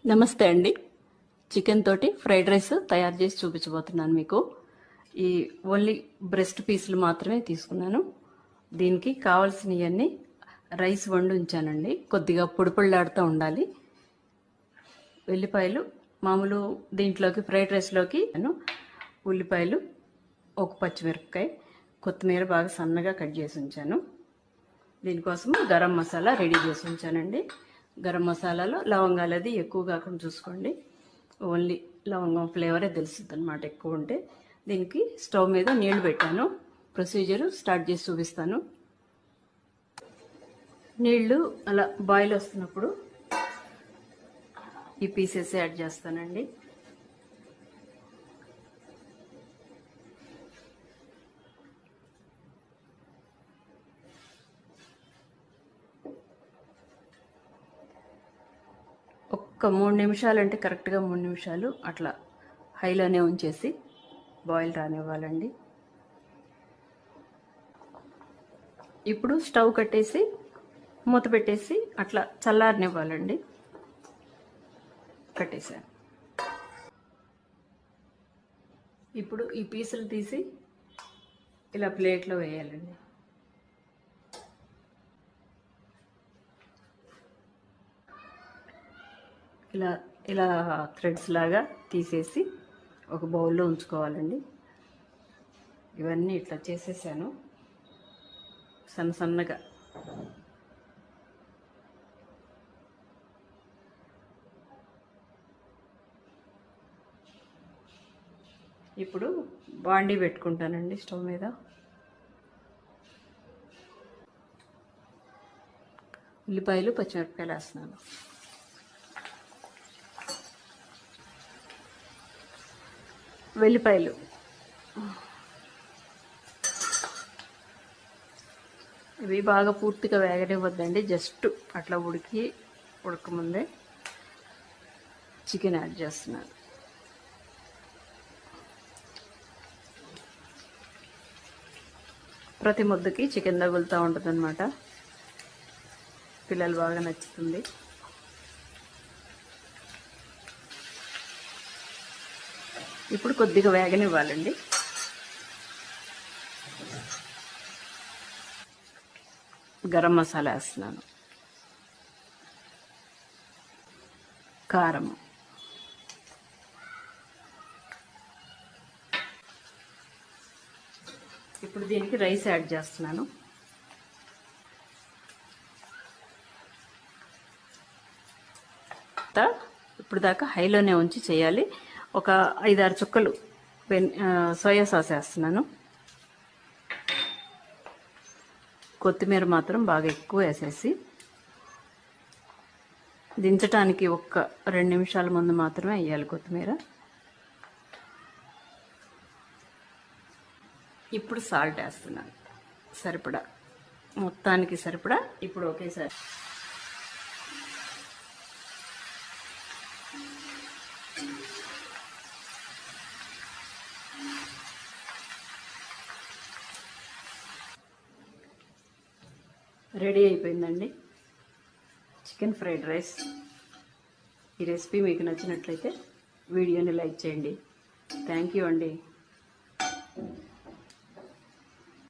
నమస్తే అండి. చికెన్ తోటి ఫ్రైడ్ రైస్ తయారు చేసి చూపించబోతున్నాను మీకు. ఈ ఓన్లీ బ్రెస్ట్ పీసులు మాత్రమే తీసుకున్నాను. దీనికి కావాల్సినవన్నీ రైస్ వండి ఉంచానండి. కొద్దిగా పొడిపొళ్ళాడుతూ ఉండాలి. వెల్లిపాయలు మామూలు దీంట్లోకి ఫ్రైడ్ రైస్లోకి ఉల్లిపాయలు, ఒక పచ్చిమిరపకాయ, కొత్తిమీర బాగా సన్నగా కట్ చేసి ఉంచాను. దీనికోసం గరం మసాలా రెడీ చేసి ఉంచానండి. గరం మసాలాలో లవంగాలు అది ఎక్కువ కాకుండా చూసుకోండి. ఓన్లీ లవంగం ఫ్లేవరే తెలుస్తుంది అనమాట ఎక్కువ ఉంటే. దీనికి స్టవ్ మీద నీళ్లు పెట్టాను. ప్రొసీజర్ స్టార్ట్ చేసి చూపిస్తాను. నీళ్లు అలా బాయిల్ వస్తున్నప్పుడు ఈ పీసెస్ యాడ్ చేస్తానండి. ఒక్క 3 నిమిషాలు అంటే కరెక్ట్గా 3 నిమిషాలు అట్లా హైలోనే ఉంచేసి బాయిల్ రానివ్వాలండి. ఇప్పుడు స్టవ్ కట్టేసి మూత పెట్టేసి అట్లా చల్లారనివ్వాలండి. కట్టేసాను. ఇప్పుడు ఈ పీసులు తీసి ఇలా ప్లేట్లో వేయాలండి. ఇలా ఇలా థ్రెడ్స్ లాగా తీసేసి ఒక బౌల్లో ఉంచుకోవాలండి. ఇవన్నీ ఇట్లా చేసేసాను సన్న సన్నగా. ఇప్పుడు బాండీ పెట్టుకుంటానండి స్టవ్ మీద. ఉల్లిపాయలు, పచ్చిమిరపకాయలు వేస్తున్నాను. వెల్లిపాయలు, ఇవి బాగా పూర్తిగా వేగనివ్వద్దండి. జస్ట్ అట్లా ఉడకముందే చికెన్ యాడ్ చేస్తున్నాను. ప్రతి ముద్దకి చికెన్ తగులుతూ ఉంటుంది అన్నమాట. పిల్లలు బాగా నచ్చుతుంది. ఇప్పుడు కొద్దిగా వేగనివ్వాలండి. గరం మసాలా వేస్తున్నాను, కారం, ఇప్పుడు దీనికి రైస్ యాడ్ చేస్తున్నాను. ఇప్పుడు దాకా హైలోనే ఉంచి చేయాలి. ఒక 5-6 చుక్కలు సోయా సాస్ వేస్తున్నాను. కొత్తిమీర మాత్రం బాగా ఎక్కువ వేసేసి దించడానికి ఒక్క 2 నిమిషాల ముందు మాత్రమే వేయాలి కొత్తిమీర. ఇప్పుడు సాల్ట్ వేస్తున్నాను సరిపడా, మొత్తానికి సరిపడా. ఇప్పుడు ఒకేసారి రెడీ అయిపోయిందండి చికెన్ ఫ్రైడ్ రైస్. ఈ రెసిపీ మీకు నచ్చినట్లయితే వీడియోని లైక్ చేయండి. థ్యాంక్ యూ అండి.